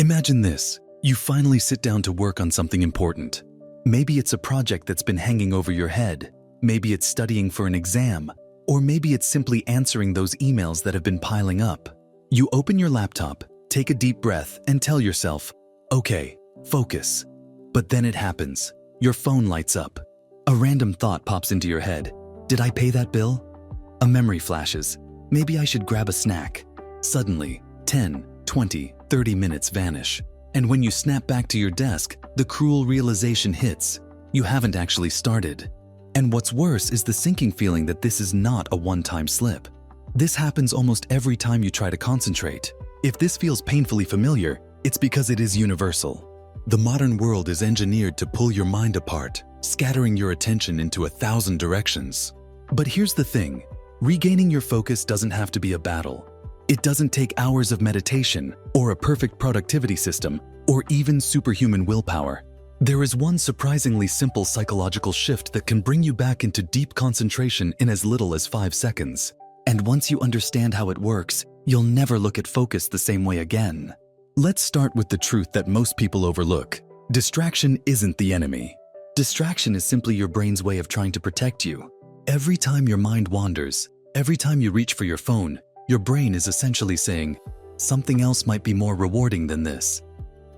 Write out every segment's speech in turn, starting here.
Imagine this. You finally sit down to work on something important. Maybe it's a project that's been hanging over your head. Maybe it's studying for an exam. Or maybe it's simply answering those emails that have been piling up. You open your laptop, take a deep breath, and tell yourself, okay, focus. But then it happens. Your phone lights up. A random thought pops into your head. Did I pay that bill? A memory flashes. Maybe I should grab a snack. Suddenly, 10, 20, 30 minutes vanish. And when you snap back to your desk, the cruel realization hits. You haven't actually started. And what's worse is the sinking feeling that this is not a one-time slip. This happens almost every time you try to concentrate. If this feels painfully familiar, it's because it is universal. The modern world is engineered to pull your mind apart, scattering your attention into 1,000 directions. But here's the thing, regaining your focus doesn't have to be a battle. It doesn't take hours of meditation, or a perfect productivity system, or even superhuman willpower. There is one surprisingly simple psychological shift that can bring you back into deep concentration in as little as 5 seconds. And once you understand how it works, you'll never look at focus the same way again. Let's start with the truth that most people overlook. Distraction isn't the enemy. Distraction is simply your brain's way of trying to protect you. Every time your mind wanders, every time you reach for your phone, your brain is essentially saying, something else might be more rewarding than this.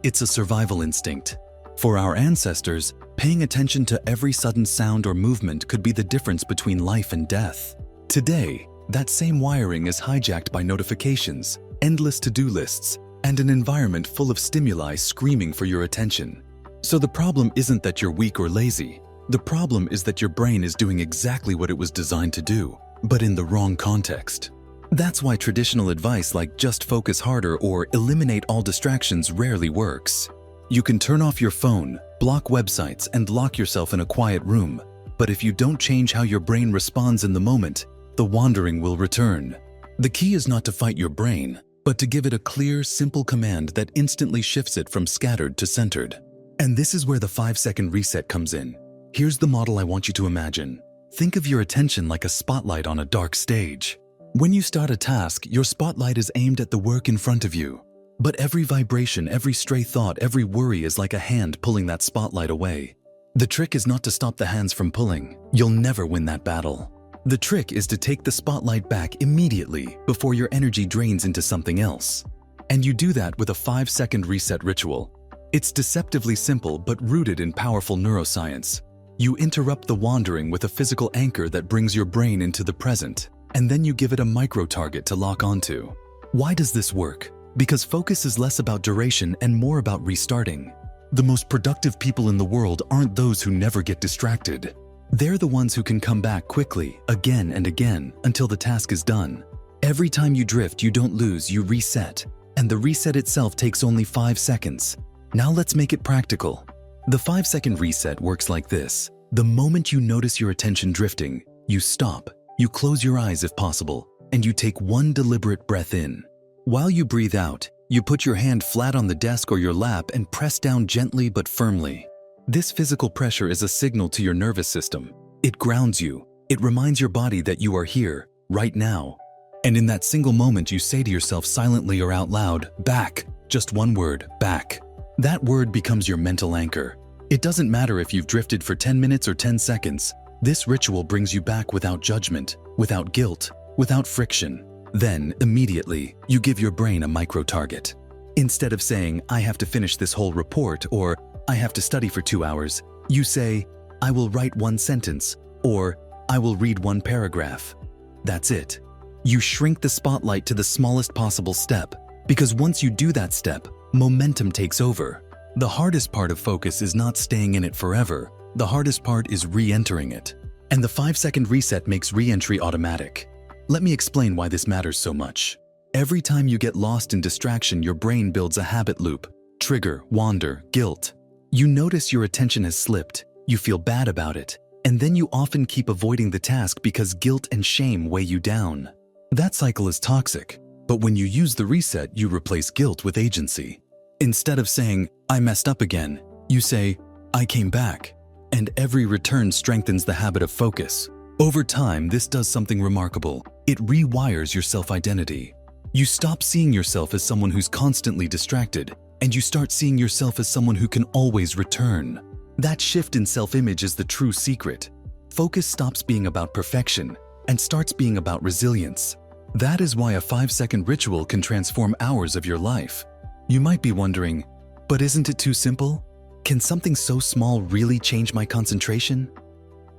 It's a survival instinct. For our ancestors, paying attention to every sudden sound or movement could be the difference between life and death. Today, that same wiring is hijacked by notifications, endless to-do lists, and an environment full of stimuli screaming for your attention. So the problem isn't that you're weak or lazy. The problem is that your brain is doing exactly what it was designed to do, but in the wrong context. That's why traditional advice like just focus harder or eliminate all distractions rarely works. You can turn off your phone, block websites, and lock yourself in a quiet room. But if you don't change how your brain responds in the moment, the wandering will return. The key is not to fight your brain, but to give it a clear, simple command that instantly shifts it from scattered to centered. And this is where the 5-second reset comes in. Here's the model I want you to imagine. Think of your attention like a spotlight on a dark stage. When you start a task, your spotlight is aimed at the work in front of you. But every vibration, every stray thought, every worry is like a hand pulling that spotlight away. The trick is not to stop the hands from pulling. You'll never win that battle. The trick is to take the spotlight back immediately before your energy drains into something else. And you do that with a 5-second reset ritual. It's deceptively simple but rooted in powerful neuroscience. You interrupt the wandering with a physical anchor that brings your brain into the present, and then you give it a micro-target to lock onto. Why does this work? Because focus is less about duration and more about restarting. The most productive people in the world aren't those who never get distracted. They're the ones who can come back quickly, again and again, until the task is done. Every time you drift, you don't lose, you reset. And the reset itself takes only 5 seconds. Now let's make it practical. The 5-second reset works like this. The moment you notice your attention drifting, you stop, you close your eyes if possible, and you take one deliberate breath in. While you breathe out, you put your hand flat on the desk or your lap and press down gently but firmly. This physical pressure is a signal to your nervous system. It grounds you. It reminds your body that you are here, right now. And in that single moment, you say to yourself silently or out loud, back, just one word, back. That word becomes your mental anchor. It doesn't matter if you've drifted for 10 minutes or 10 seconds. This ritual brings you back without judgment, without guilt, without friction. Then, immediately, you give your brain a micro-target. Instead of saying, I have to finish this whole report, or I have to study for 2 hours, you say, I will write 1 sentence, or I will read 1 paragraph. That's it. You shrink the spotlight to the smallest possible step, because once you do that step, momentum takes over. The hardest part of focus is not staying in it forever. The hardest part is re-entering it. And the 5-second reset makes re-entry automatic. Let me explain why this matters so much. Every time you get lost in distraction, your brain builds a habit loop. Trigger, wander, guilt. You notice your attention has slipped, you feel bad about it, and then you often keep avoiding the task because guilt and shame weigh you down. That cycle is toxic, but when you use the reset, you replace guilt with agency. Instead of saying, I messed up again, you say, I came back. And every return strengthens the habit of focus. Over time, this does something remarkable. It rewires your self-identity. You stop seeing yourself as someone who's constantly distracted, and you start seeing yourself as someone who can always return. That shift in self-image is the true secret. Focus stops being about perfection and starts being about resilience. That is why a 5-second ritual can transform hours of your life. You might be wondering, but isn't it too simple? Can something so small really change my concentration?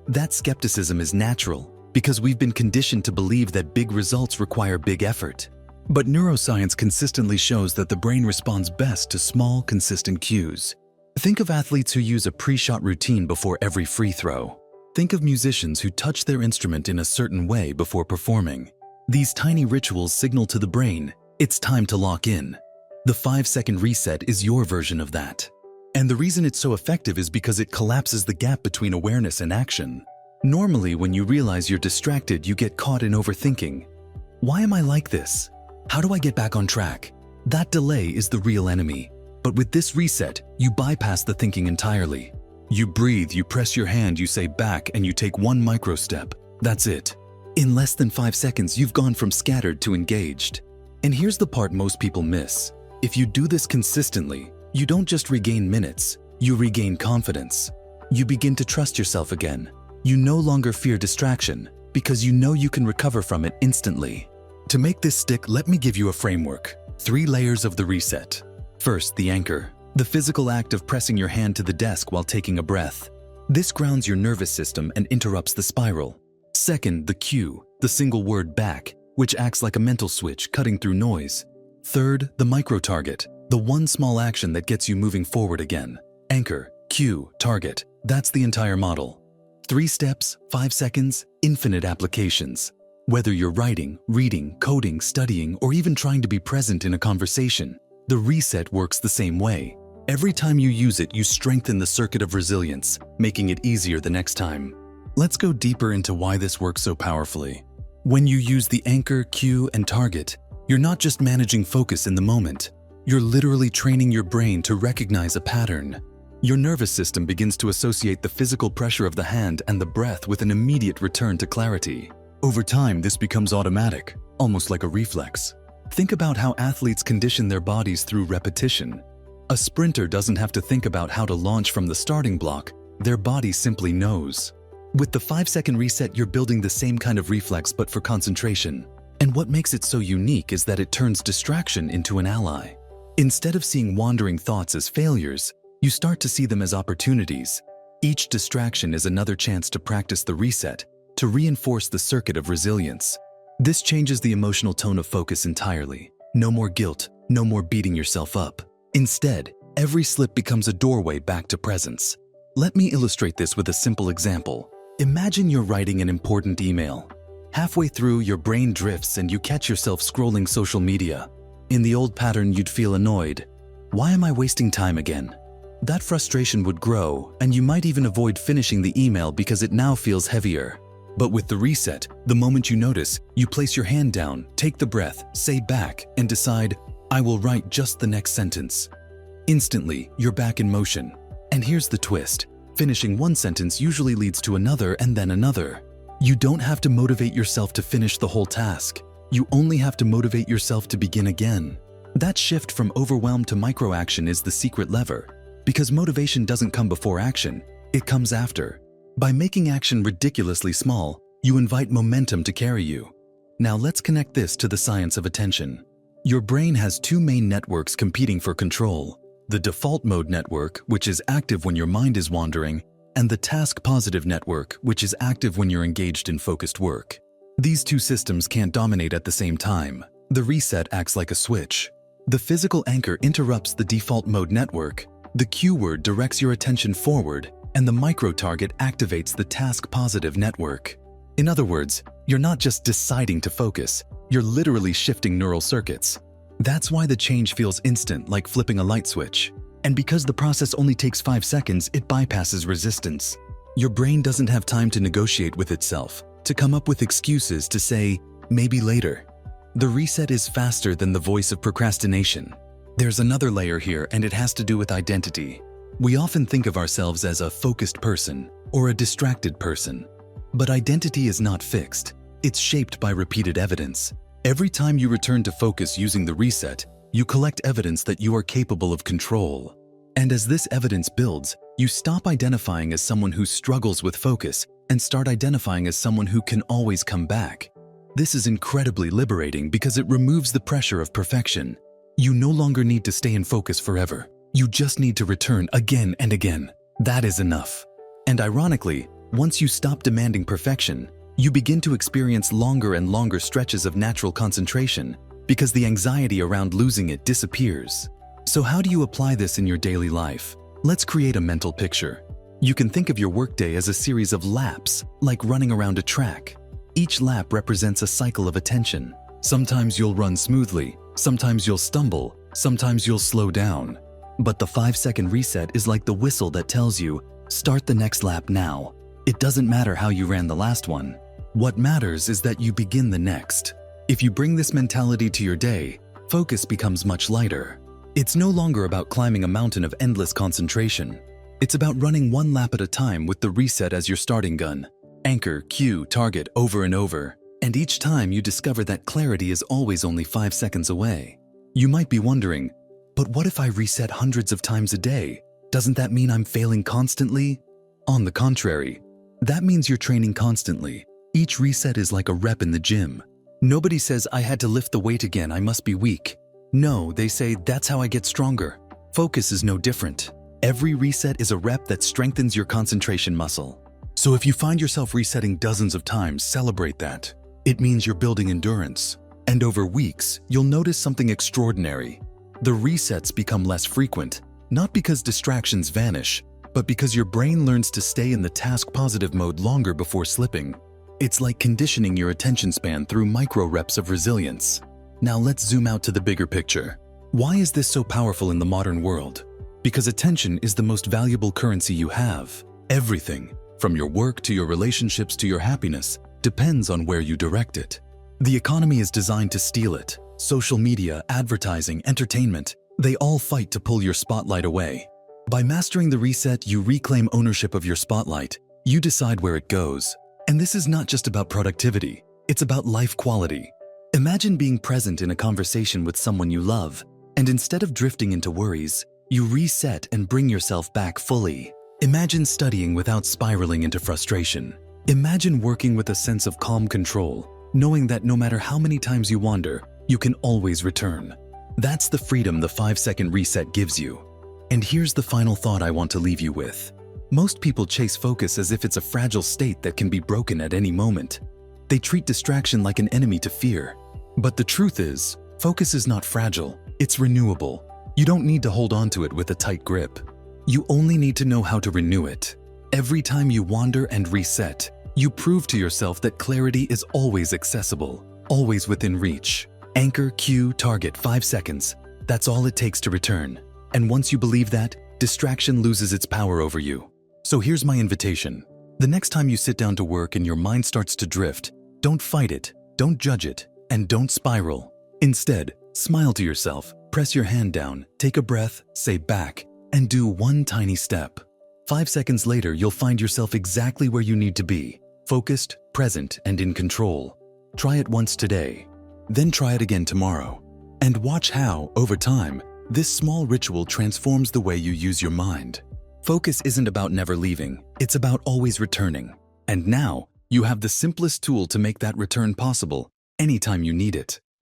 That skepticism is natural because we've been conditioned to believe that big results require big effort. But neuroscience consistently shows that the brain responds best to small, consistent cues. Think of athletes who use a pre-shot routine before every free throw. Think of musicians who touch their instrument in a certain way before performing. These tiny rituals signal to the brain, it's time to lock in. The 5-second reset is your version of that. And the reason it's so effective is because it collapses the gap between awareness and action. Normally, when you realize you're distracted, you get caught in overthinking. Why am I like this? How do I get back on track? That delay is the real enemy. But with this reset, you bypass the thinking entirely. You breathe, you press your hand, you say back, and you take one micro step. That's it. In less than 5 seconds, you've gone from scattered to engaged. And here's the part most people miss. If you do this consistently, you don't just regain minutes, you regain confidence. You begin to trust yourself again. You no longer fear distraction because you know you can recover from it instantly. To make this stick, let me give you a framework. 3 layers of the reset. First, the anchor, the physical act of pressing your hand to the desk while taking a breath. This grounds your nervous system and interrupts the spiral. Second, the cue, the single word back, which acts like a mental switch cutting through noise. Third, the micro-target, the one small action that gets you moving forward again. Anchor, cue, target. That's the entire model. 3 steps, 5 seconds, infinite applications. Whether you're writing, reading, coding, studying, or even trying to be present in a conversation, the reset works the same way. Every time you use it, you strengthen the circuit of resilience, making it easier the next time. Let's go deeper into why this works so powerfully. When you use the anchor, cue, and target, you're not just managing focus in the moment. You're literally training your brain to recognize a pattern. Your nervous system begins to associate the physical pressure of the hand and the breath with an immediate return to clarity. Over time, this becomes automatic, almost like a reflex. Think about how athletes condition their bodies through repetition. A sprinter doesn't have to think about how to launch from the starting block. Their body simply knows. With the 5-second reset, you're building the same kind of reflex but for concentration. And what makes it so unique is that it turns distraction into an ally. Instead of seeing wandering thoughts as failures, you start to see them as opportunities. Each distraction is another chance to practice the reset, to reinforce the circuit of resilience. This changes the emotional tone of focus entirely. No more guilt, no more beating yourself up. Instead, every slip becomes a doorway back to presence. Let me illustrate this with a simple example. Imagine you're writing an important email. Halfway through, your brain drifts and you catch yourself scrolling social media. In the old pattern, you'd feel annoyed. Why am I wasting time again? That frustration would grow, and you might even avoid finishing the email because it now feels heavier. But with the reset, the moment you notice, you place your hand down, take the breath, say back, and decide, I will write just the next sentence. Instantly, you're back in motion. And here's the twist. Finishing one sentence usually leads to another and then another. You don't have to motivate yourself to finish the whole task. You only have to motivate yourself to begin again. That shift from overwhelm to micro-action is the secret lever. Because motivation doesn't come before action, it comes after. By making action ridiculously small, you invite momentum to carry you. Now let's connect this to the science of attention. Your brain has 2 main networks competing for control. The default mode network, which is active when your mind is wandering, and the task-positive network, which is active when you're engaged in focused work. These 2 systems can't dominate at the same time. The reset acts like a switch. The physical anchor interrupts the default mode network, the cue word directs your attention forward, and the micro-target activates the task-positive network. In other words, you're not just deciding to focus, you're literally shifting neural circuits. That's why the change feels instant, like flipping a light switch. And because the process only takes 5 seconds, it bypasses resistance. Your brain doesn't have time to negotiate with itself, to come up with excuses to say, maybe later. The reset is faster than the voice of procrastination. There's another layer here, and it has to do with identity. We often think of ourselves as a focused person or a distracted person. But identity is not fixed. It's shaped by repeated evidence. Every time you return to focus using the reset, you collect evidence that you are capable of control. And as this evidence builds, you stop identifying as someone who struggles with focus and start identifying as someone who can always come back. This is incredibly liberating because it removes the pressure of perfection. You no longer need to stay in focus forever. You just need to return again and again. That is enough. And ironically, once you stop demanding perfection, you begin to experience longer and longer stretches of natural concentration because the anxiety around losing it disappears. So how do you apply this in your daily life? Let's create a mental picture. You can think of your workday as a series of laps, like running around a track. Each lap represents a cycle of attention. Sometimes you'll run smoothly, sometimes you'll stumble, sometimes you'll slow down. But the 5-second reset is like the whistle that tells you, start the next lap now. It doesn't matter how you ran the last one. What matters is that you begin the next. If you bring this mentality to your day, focus becomes much lighter. It's no longer about climbing a mountain of endless concentration. It's about running one lap at a time with the reset as your starting gun. Anchor, cue, target over and over. And each time you discover that clarity is always only 5 seconds away. You might be wondering, but what if I reset hundreds of times a day? Doesn't that mean I'm failing constantly? On the contrary, that means you're training constantly. Each reset is like a rep in the gym. Nobody says, I had to lift the weight again, I must be weak. No, they say, that's how I get stronger. Focus is no different. Every reset is a rep that strengthens your concentration muscle. So if you find yourself resetting dozens of times, celebrate that. It means you're building endurance. And over weeks, you'll notice something extraordinary. The resets become less frequent, not because distractions vanish, but because your brain learns to stay in the task-positive mode longer before slipping. It's like conditioning your attention span through micro reps of resilience. Now let's zoom out to the bigger picture. Why is this so powerful in the modern world? Because attention is the most valuable currency you have. Everything, from your work to your relationships to your happiness, depends on where you direct it. The economy is designed to steal it. Social media, advertising, entertainment, they all fight to pull your spotlight away. By mastering the reset, you reclaim ownership of your spotlight. You decide where it goes. And this is not just about productivity, it's about life quality. Imagine being present in a conversation with someone you love, and instead of drifting into worries, you reset and bring yourself back fully. Imagine studying without spiraling into frustration. Imagine working with a sense of calm control, knowing that no matter how many times you wander, you can always return. That's the freedom the 5-second reset gives you. And here's the final thought I want to leave you with. Most people chase focus as if it's a fragile state that can be broken at any moment. They treat distraction like an enemy to fear. But the truth is, focus is not fragile, it's renewable. You don't need to hold on to it with a tight grip. You only need to know how to renew it. Every time you wander and reset, you prove to yourself that clarity is always accessible, always within reach. Anchor, cue, target, 5 seconds. That's all it takes to return. And once you believe that, distraction loses its power over you. So here's my invitation. The next time you sit down to work and your mind starts to drift, don't fight it, don't judge it, and don't spiral. Instead, smile to yourself, press your hand down, take a breath, say back, and do one tiny step. 5 seconds later, you'll find yourself exactly where you need to be, focused, present, and in control. Try it once today, then try it again tomorrow. And watch how, over time, this small ritual transforms the way you use your mind. Focus isn't about never leaving, it's about always returning. And now, you have the simplest tool to make that return possible anytime you need it.